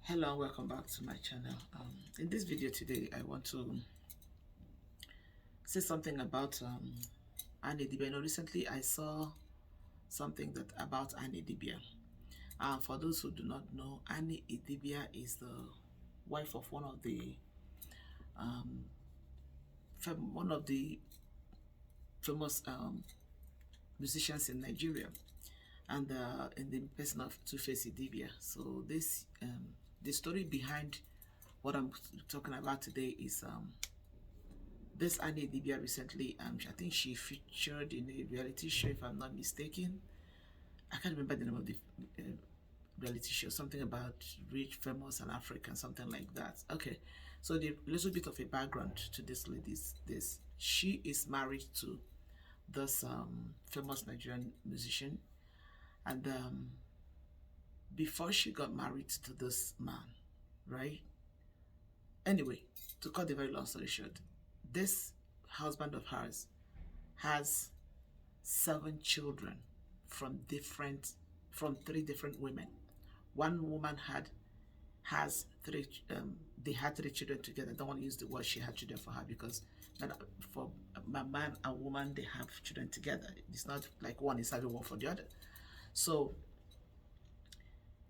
Hello and welcome back to my channel. In this video today I want to say something about Idibia. Recently I saw something that about Idibia. For those who do not know, Idibia is the wife of um, one of the famous musicians in Nigeria, and in the person of Two-Face Idibia. So this the story behind what I'm talking about today is this Idibia recently, I think she featured in a reality show, if I'm not mistaken. I can't remember the name of the reality show, something about rich, famous, and African, something like that. Okay, so the little bit of a background to this lady is this: she is married to this famous Nigerian musician, and before she got married to this man, right? Anyway, to cut the very long story short, this husband of hers has 7 children from three different women. One woman has three. They had 3 children together. I don't want to use the word she had children for her, because for my man and woman they have children together. It's not like one is having one for the other. So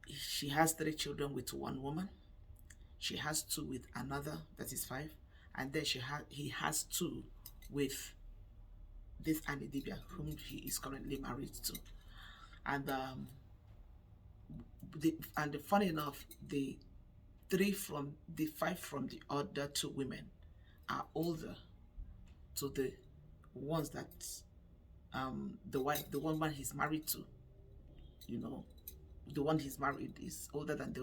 she has 3 children with one woman. She has 2 with another, that is 5, and then he has 2 with this Idibia, whom he is currently married to. And funny enough, the 5 from the other 2 women are older to the ones that the one man he's married to. You know, the one he's married is older than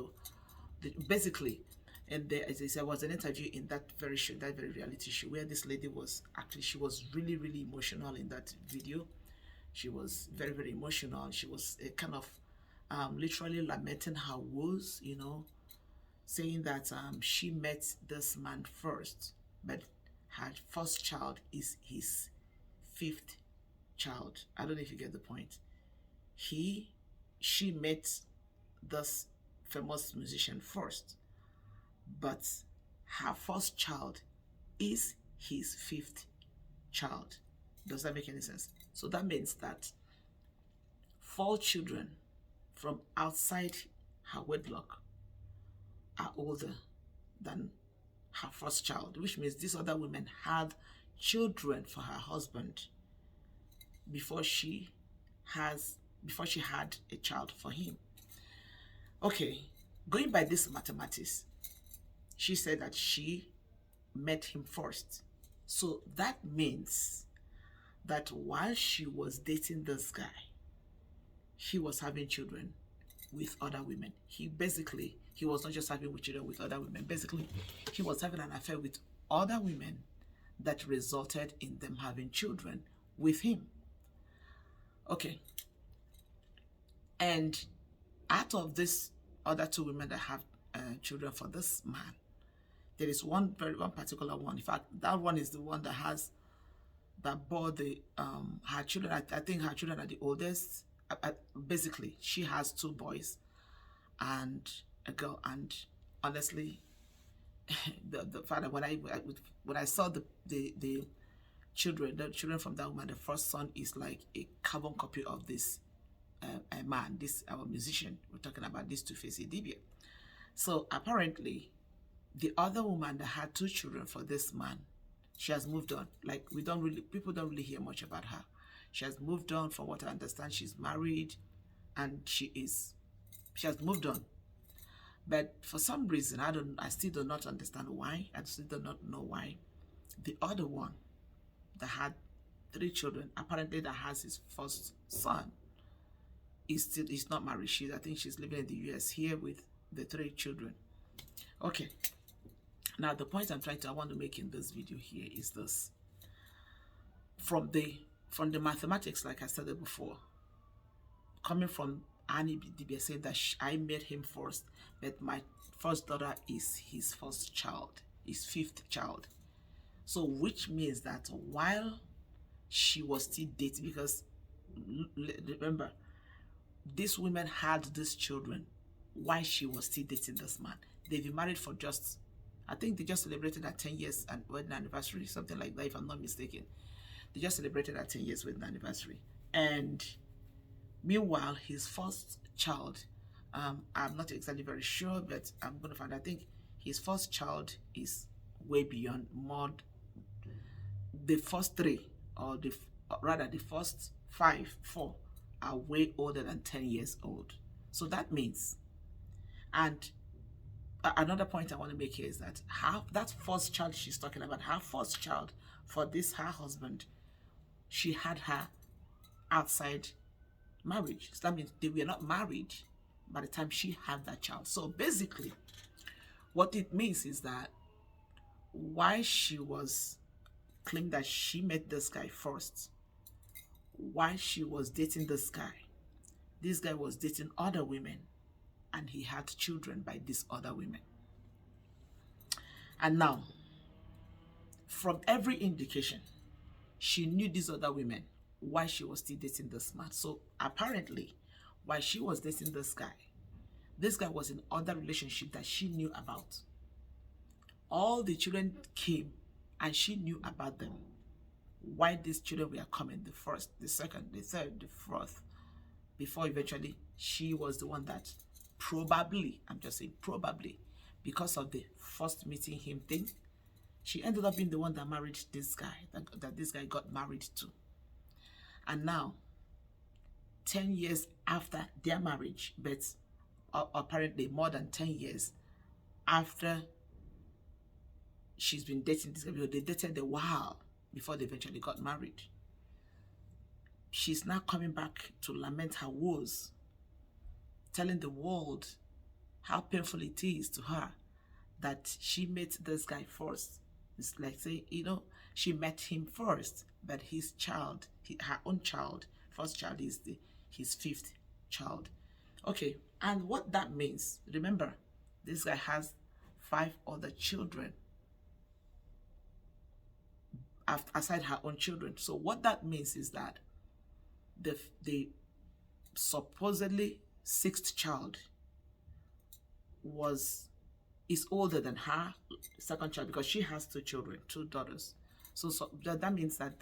basically. And there was an interview in that very show, that very reality show, where this lady she was really, really emotional in that video. She was very, very emotional. She was kind of literally lamenting her woes, saying that she met this man first, but her first child is his 5th child. I don't know if you get the point. She met this famous musician first, but her first child is his 5th child. Does that make any sense? So that means that 4 children from outside her wedlock are older than her first child, which means these other women had children for her husband before she had a child for him. Okay, going by this mathematics, she said that she met him first. So that means that while she was dating this guy, he was having children with other women. He was not just having children with other women. Basically, he was having an affair with other women that resulted in them having children with him. Okay. And out of this other 2 women that have children for this man, there is one particular one. In fact, that one is the one that bore her children. I think her children are the oldest. Basically, she has 2 boys and a girl. And honestly, the father, when I saw the children from that woman, the first son is like a carbon copy of this man, our musician. We're talking about this Two-Face Idibia. So apparently, the other woman that had 2 children for this man, she has moved on. Like, people don't really hear much about her. She has moved on. From what I understand, she's married, and she has moved on. But for some reason, I still do not understand why. I still do not know why the other one that had 3 children, apparently that has his first son, is not married. I think she's living in the US here with the 3 children. Okay. Now the point I want to make in this video here is this: from the mathematics, like I said it before, coming from Idibia saying that I met him first, but my first daughter is his first child, his 5th child. So which means that while she was still dating, because remember, these women had these children why she was still dating this man. They've been married for just, I think they just celebrated their 10 years and wedding anniversary, something like that, if I'm not mistaken. They just celebrated their 10 years wedding anniversary. And meanwhile, his first child, I'm not exactly very sure, but I'm going to find, I think his first child is way beyond more. The first three, or rather the first four are way older than 10 years old. So that means, and another point I want to make here is that that first child she's talking about, her first child for this, her husband, she had her outside marriage. So that means they were not married by the time she had that child. So basically, what it means is that why she was claiming that she met this guy first, why she was dating this guy was dating other women, and he had children by these other women. And now, from every indication, she knew these other women, why she was still dating this man. So apparently, while she was dating this guy was in other relationship that she knew about. All the children came and she knew about them. Why these children were coming, the first, the second, the third, the fourth, before eventually she was the one that probably, I'm just saying probably, because of the first meeting him thing, she ended up being the one that married this guy, that this guy got married to. And now, 10 years after their marriage, but apparently more than 10 years after she's been dating this guy, because they dated a while before they eventually got married, she's now coming back to lament her woes, telling the world how painful it is to her that she met this guy first. It's like saying, she met him first, but his child, her own child, first child is his fifth child. Okay, and what that means, remember, this guy has 5 other children aside her own children. So what that means is that the supposedly 6th child is older than her second child, because she has 2 children, 2 daughters. So that means that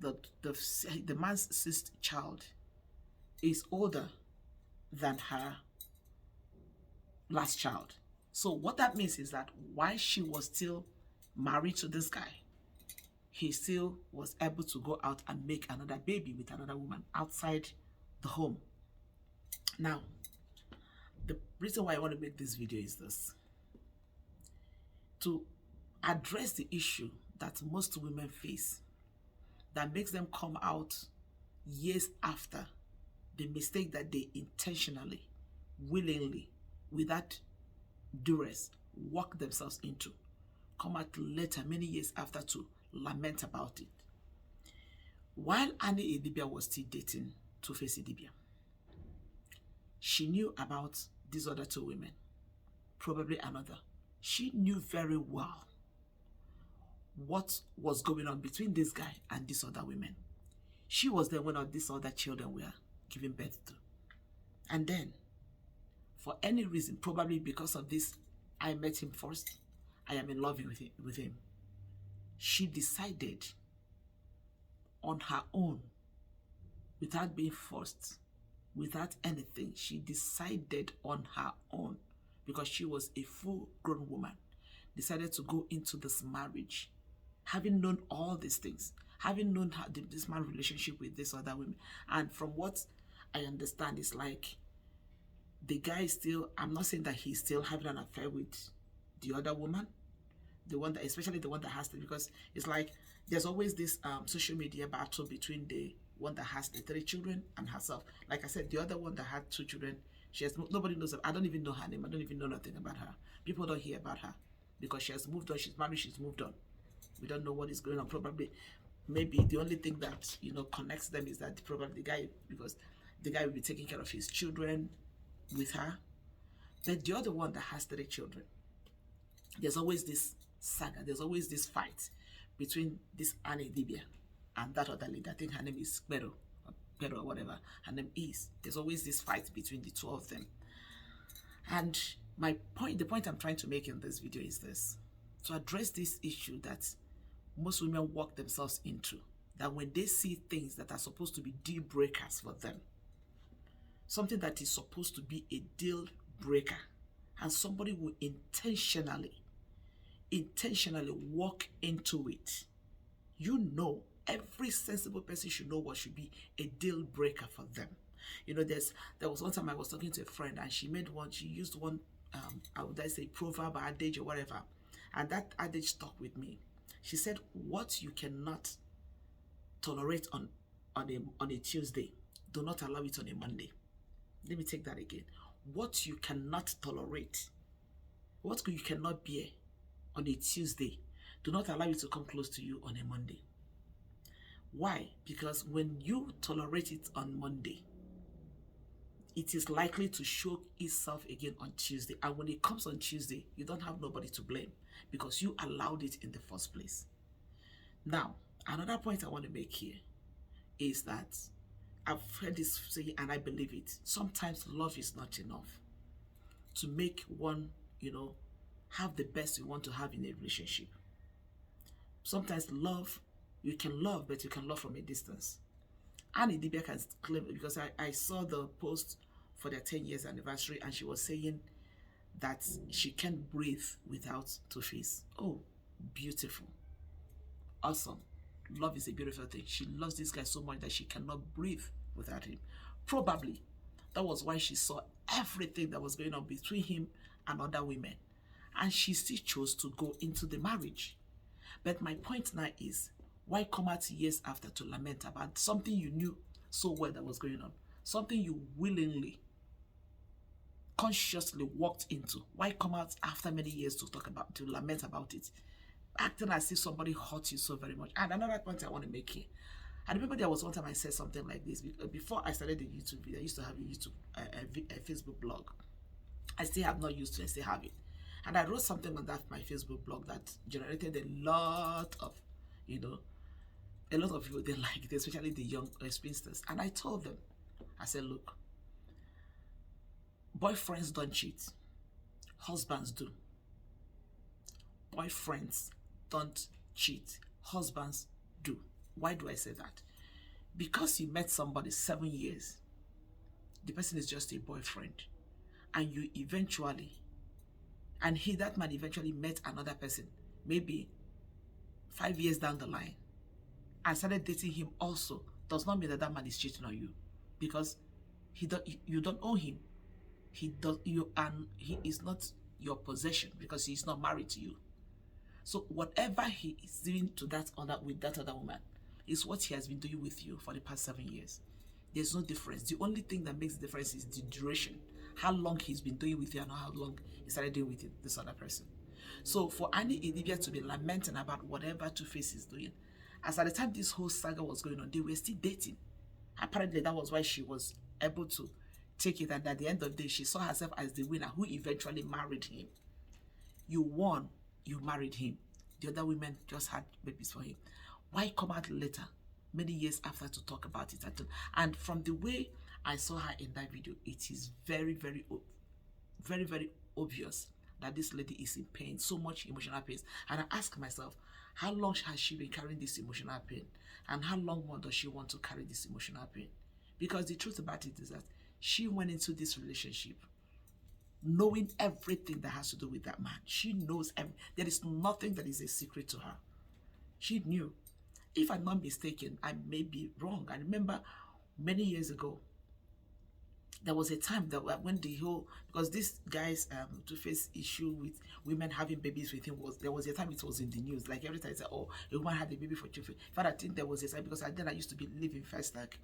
the man's 6th child is older than her last child. So what that means is that while she was still married to this guy, he still was able to go out and make another baby with another woman outside the home. Now, the reason why I want to make this video is this: to address the issue that most women face, that makes them come out years after the mistake that they intentionally, willingly, without duress, walk themselves into, come out later, many years after, to lament about it. While Annie Idibia was still dating Two-Face Idibia, she knew about these other 2 women, probably another. She knew very well what was going on between this guy and these other women. She was there when all these other children were given birth to. And then, for any reason, probably because of this, I met him first, I am in love with him, she decided on her own, without being forced, without anything, she decided on her own, because she was a full-grown woman, decided to go into this marriage, having known all these things, having known this man's relationship with these other women. And from what I understand, it's like the guy is still, I'm not saying that he's still having an affair with the other woman, the one that, especially the one that has to, because it's like there's always this social media battle between the one that has the 3 children and herself. Like I said, the other one that had 2 children, nobody knows her. I don't even know her name. I don't even know nothing about her. People don't hear about her because she has moved on. She's married. She's moved on. We don't know what is going on. Probably, maybe the only thing that connects them is that probably the guy, because the guy will be taking care of his children with her. But the other one that has 3 children, there's always this saga. There's always this fight between this Annie Idibia and that other lady. I think her name is Pero or whatever her name is. There's always this fight between the 2 of them. And the point I'm trying to make in this video is this: to address this issue that most women walk themselves into, that when they see things that are supposed to be deal breakers for them, something that is supposed to be a deal breaker, and somebody will intentionally walk into it, every sensible person should know what should be a deal breaker for them. There was one time I was talking to a friend, and she used one, I would say proverb or adage or whatever, and that adage stuck with me. She said, what you cannot tolerate on a Tuesday, do not allow it on a Monday. Let me take that again. What you cannot tolerate, what you cannot bear on a Tuesday, do not allow it to come close to you on a Monday. Why? Because when you tolerate it on Monday, it is likely to show itself again on Tuesday. And when it comes on Tuesday, you don't have nobody to blame because you allowed it in the first place. Now, another point I want to make here is that I've heard this saying, and I believe it. Sometimes love is not enough to make one, have the best you want to have in a relationship. Sometimes you can love, but you can love from a distance. And Idibia can claim it, because I saw the post for their 10 years anniversary, and she was saying that she can't breathe without Two-Face. Oh, beautiful. Awesome. Love is a beautiful thing. She loves this guy so much that she cannot breathe without him. Probably that was why she saw everything that was going on between him and other women, and she still chose to go into the marriage. But my point now is, why come out years after to lament about something you knew so well that was going on, something you willingly, consciously walked into? Why come out after many years to lament about it, acting as if somebody hurt you so very much? And another point I want to make here, I remember there was one time I said something like this before I started the YouTube video. I used to have a Facebook blog. I still have not used it. I still have it, and I wrote something on my Facebook blog that generated a lot of people didn't like it, especially the young spinsters. And I told them, I said, look, boyfriends don't cheat, husbands do. Boyfriends don't cheat, husbands do. Why do I say that? Because you met somebody 7 years, the person is just a boyfriend, and that man eventually met another person, maybe 5 years down the line, and started dating him also, does not mean that man is cheating on you, because you don't owe him. He is not your possession, because he is not married to you. So whatever he is doing with that other woman is what he has been doing with you for the past 7 years. There's no difference. The only thing that makes the difference is the duration, how long he's been doing with you and how long he started doing with this other person. So for Annie Idibia to be lamenting about whatever Two-Face is doing, as at the time this whole saga was going on, they were still dating. Apparently that was why she was able to take it, and at the end of the day, she saw herself as the winner who eventually married him. You won, you married him. The other women just had babies for him. Why come out later, many years after, to talk about it? And from the way I saw her in that video, it is very, very, very, very obvious that this lady is in pain, so much emotional pain. And I ask myself, how long has she been carrying this emotional pain? And how long more does she want to carry this emotional pain? Because the truth about it is that she went into this relationship knowing everything that has to do with that man. She knows there is nothing that is a secret to her. She knew. If I'm not mistaken, I may be wrong. I remember many years ago, there was a time that when because this guy's Two-Face issue with women having babies with him there was a time it was in the news. Like every time I said, oh, a woman had a baby for Two-Face. In fact, I think there was a time, because then I used to live in First Lake,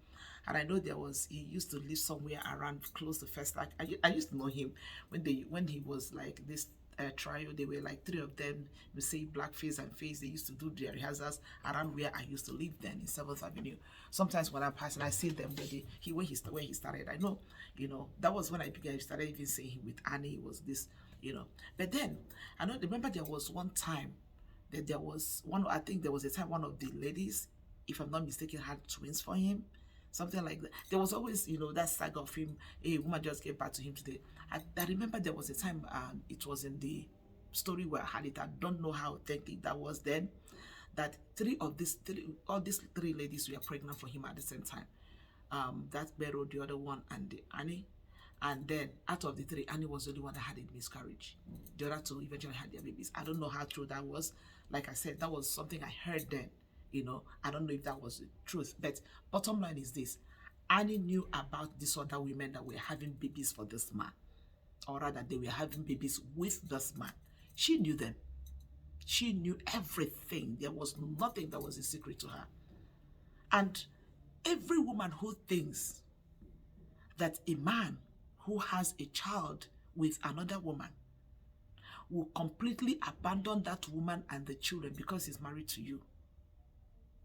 and I know he used to live somewhere around close to First Lake. I used to know him when he was like this trio. They were like 3 of them, we say Blackface and Face. They used to do their rehearsals around where I used to live then in 7th Avenue. Sometimes when I'm passing, I see them where he started. I know, that was when I started even saying him with Annie. Was this, But then I remember there was one time that I think there was a time one of the ladies, if I'm not mistaken, had twins for him. something like that. There was always, that saga of him, a woman just gave birth to him today. I remember there was a time, it was in the story where I had it. I don't know how authentic that was then, that all these three ladies were pregnant for him at the same time. That Beryl, the other one, and the Annie. And then out of the three, Annie was the only one that had a miscarriage. The other two eventually had their babies. I don't know how true that was. Like I said, that was something I heard then. I don't know if that was the truth. But bottom line is this. Annie knew about these other women that were having babies for this man. Or rather, they were having babies with this man. She knew them. She knew everything. There was nothing that was a secret to her. And every woman who thinks that a man who has a child with another woman will completely abandon that woman and the children because he's married to you,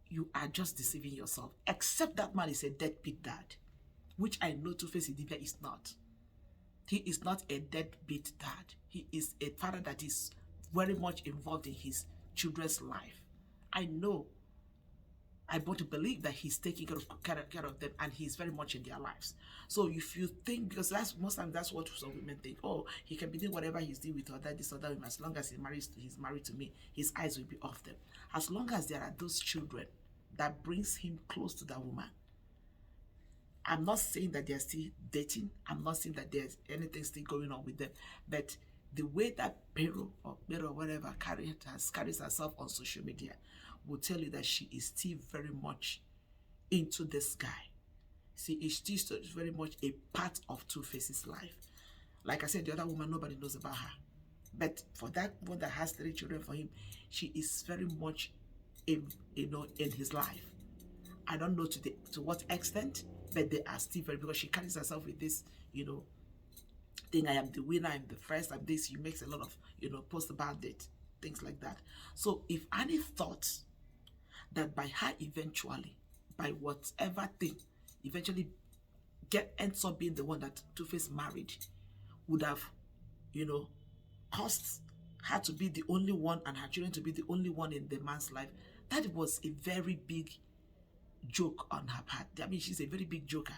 you are just deceiving yourself. Except that man is a deadbeat dad, which I know Two-Face Idibia is not. He is not a deadbeat dad. He is a father that is very much involved in his children's life. I know. I want to believe that he's taking care of them and he's very much in their lives. So if you think, because most times that's what some women think, oh, he can be doing whatever he's doing with this other woman, as long as he's married to me, his eyes will be off them. As long as there are those children that brings him close to that woman. I'm not saying that they're still dating. I'm not saying that there's anything still going on with them. But the way that Pero or whatever carries herself on social media will tell you that she is still very much into this guy. See, it's still very much a part of Two-Face's life. Like I said, the other woman, nobody knows about her. But for that one that has 3 children for him, she is very much in his life. I don't know to what extent, but they are still very, because she carries herself with this, thing, I am the winner, I'm the first, I'm this. She makes a lot of, posts about it, things like that. So if Annie thought that by her eventually, by whatever thing, eventually ends up being the one that Two-Face married, would have, caused her to be the only one and her children to be the only one in the man's life, that was a very big joke on her part. I mean, she's a very big joker.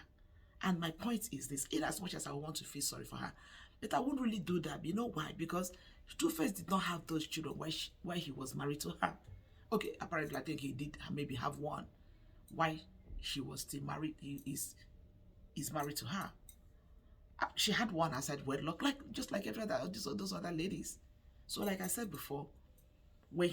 And my point is this, in as much as I want to feel sorry for her, but I wouldn't really do that. You know why? Because Two-Face did not have those children while he was married to her. Okay, apparently I think he did maybe have one. Why she was still married, he is married to her. She had one outside wedlock, just like every other those other ladies. So like I said before, when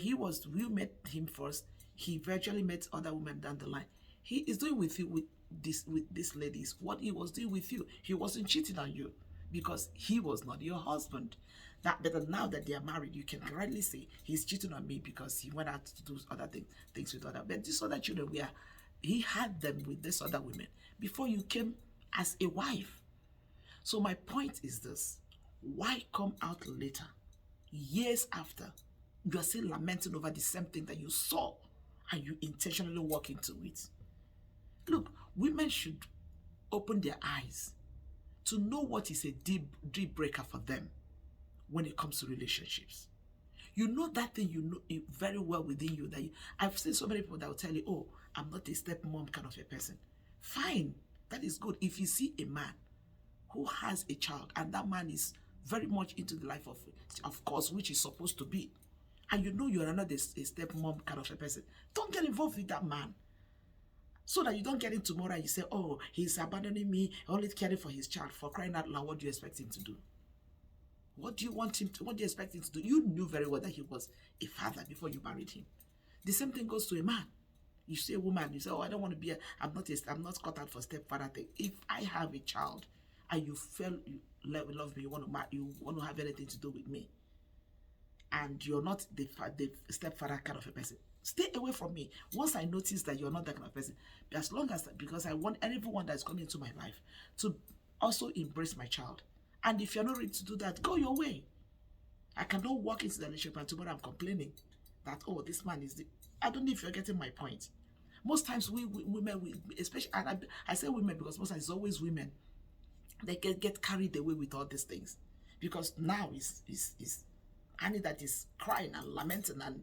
we met him first, he virtually met other women down the line. He is doing with you with these ladies what he was doing with you. He wasn't cheating on you because he was not your husband. But now that they are married, you can rightly say he's cheating on me because he went out to do other things with other. But these other children, he had them with these other women before you came as a wife. So my point is this: why come out later, years after, you are still lamenting over the same thing that you saw and you intentionally walk into it? Look, women should open their eyes to know what is a deal breaker for them when it comes to relationships. You know that thing, you know it very well within you. I've seen so many people that will tell you, oh, I'm not a stepmom kind of a person. Fine, that is good. If you see a man who has a child and that man is very much into the life of course, which is supposed to be, and you know you're not a stepmom kind of a person, don't get involved with that man. So that you don't get in tomorrow and you say, oh, he's abandoning me, only caring for his child. For crying out loud, what do you expect him to do? What do you expect him to do? You knew very well that he was a father before you married him. The same thing goes to a man. You see a woman, you say, oh, I don't want to be I'm not cut out for stepfather thing. If I have a child and you feel you love me, you want to have anything to do with me, and you're not the stepfather kind of a person, stay away from me. Once I notice that you're not that kind of person, because I want everyone that's coming into my life to also embrace my child. And if you're not ready to do that, go your way. I cannot walk into the relationship and tomorrow I'm complaining that, oh, this man is I don't know if you're getting my point. Most times women, especially, and I say women because most times it's always women, they get carried away with all these things. Because now is Annie that is crying and lamenting and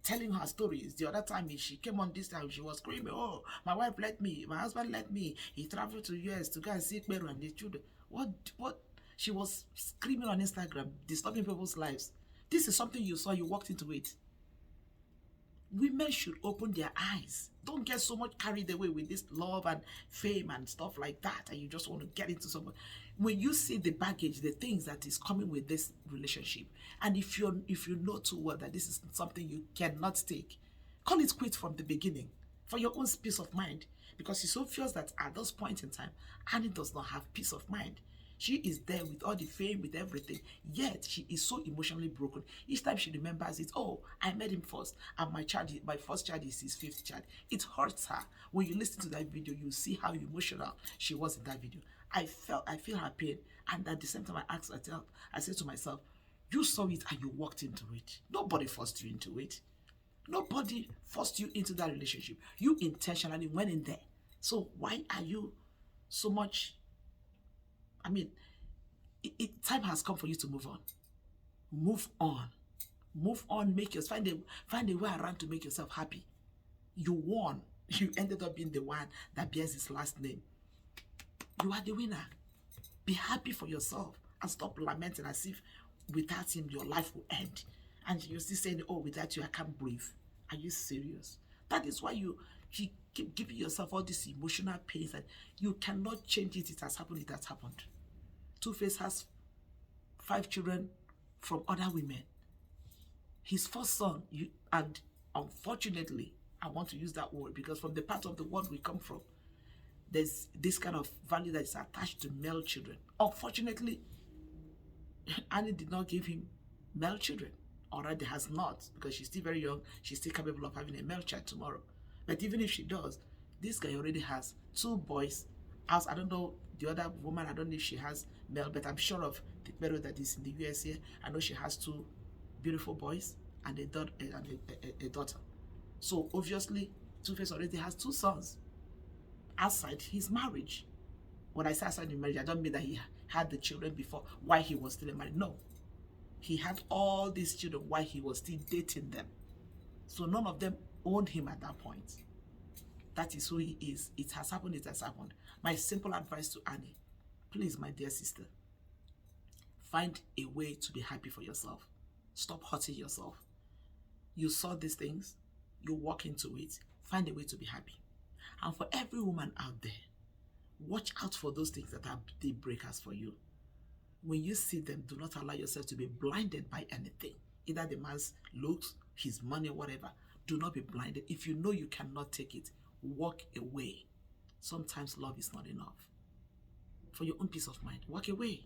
telling her stories. The other time she came on this time, she was screaming, oh, my wife left me, my husband left me, he traveled to US to go and see Peru and the children. What? She was screaming on Instagram, disturbing people's lives. This is something you saw, you walked into it. Women should open their eyes. Don't get so much carried away with this love and fame and stuff like that, and you just want to get into someone. When you see the baggage, the things that is coming with this relationship, and if you know too well that this is something you cannot take, call it quit from the beginning for your own peace of mind. Because it's obvious that at this point in time, Annie does not have peace of mind. She is there with all the fame, with everything, yet she is so emotionally broken. Each time she remembers it, oh, I met him first, and my first child is his fifth child. It hurts her. When you listen to that video, you see how emotional she was in that video. I feel her pain, and at the same time, I said to myself, you saw it and you walked into it. Nobody forced you into it. Nobody forced you into that relationship. You intentionally went in there. So why are you so much? I mean, time has come for you to move on. Move on. Move on. Find a way around to make yourself happy. You won. You ended up being the one that bears his last name. You are the winner. Be happy for yourself and stop lamenting as if without him your life will end. And you're still saying, oh, without you I can't breathe. Are you serious? That is why you keep giving yourself all these emotional pains, and you cannot change it. It has happened. It has happened. Two-Face has 5 children from other women. His first son, and unfortunately, I want to use that word because from the part of the world we come from, there's this kind of value that is attached to male children. Unfortunately, Annie did not give him male children. Already has not, because she's still very young. She's still capable of having a male child tomorrow. But even if she does, this guy already has 2 boys. As I don't know the other woman, I don't know if she has male, but I'm sure of the Peru that is in the US here. I know she has 2 beautiful boys and a daughter. So obviously, Two-Face already has 2 sons outside his marriage. When I say outside the marriage, I don't mean that he had the children before while he was still married. No. He had all these children while he was still dating them. So none of them owned him at that point. That is who he is. It has happened, it has happened. My simple advice to Annie, please, my dear sister, find a way to be happy for yourself. Stop hurting yourself. You saw these things, you walk into it, find a way to be happy. And for every woman out there, watch out for those things that are deal breakers for you. When you see them, do not allow yourself to be blinded by anything. Either the man's looks, his money, whatever. Do not be blinded. If you know you cannot take it, walk away. Sometimes love is not enough. For your own peace of mind, walk away.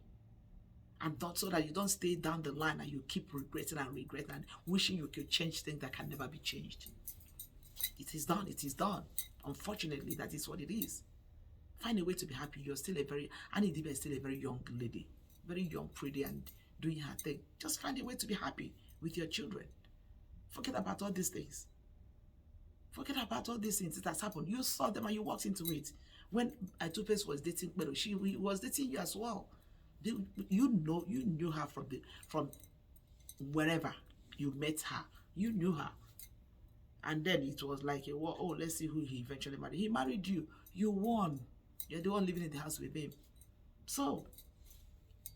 And not so that you don't stay down the line and you keep regretting and wishing you could change things that can never be changed. It is done. It is done. Unfortunately, that is what it is. Find a way to be happy. You're still Idibia is still a very young lady. Very young, pretty, and doing her thing. Just find a way to be happy with your children. Forget about all these things. Forget about all these things that has happened. You saw them and you walked into it. When Two-Face was dating Peru, she was dating you as well. You knew her from wherever you met her. You knew her. And then it was like, oh, let's see who he eventually married. He married you. You won. You're the one living in the house with him. So,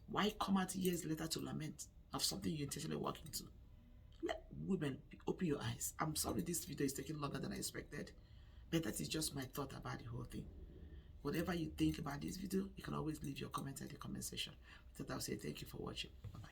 why come out years later to lament of something you intentionally walk into? Let women open your eyes. I'm sorry this video is taking longer than I expected, but that is just my thought about the whole thing. Whatever you think about this video, you can always leave your comment at the comment section. With that, I'll say thank you for watching. Bye-bye.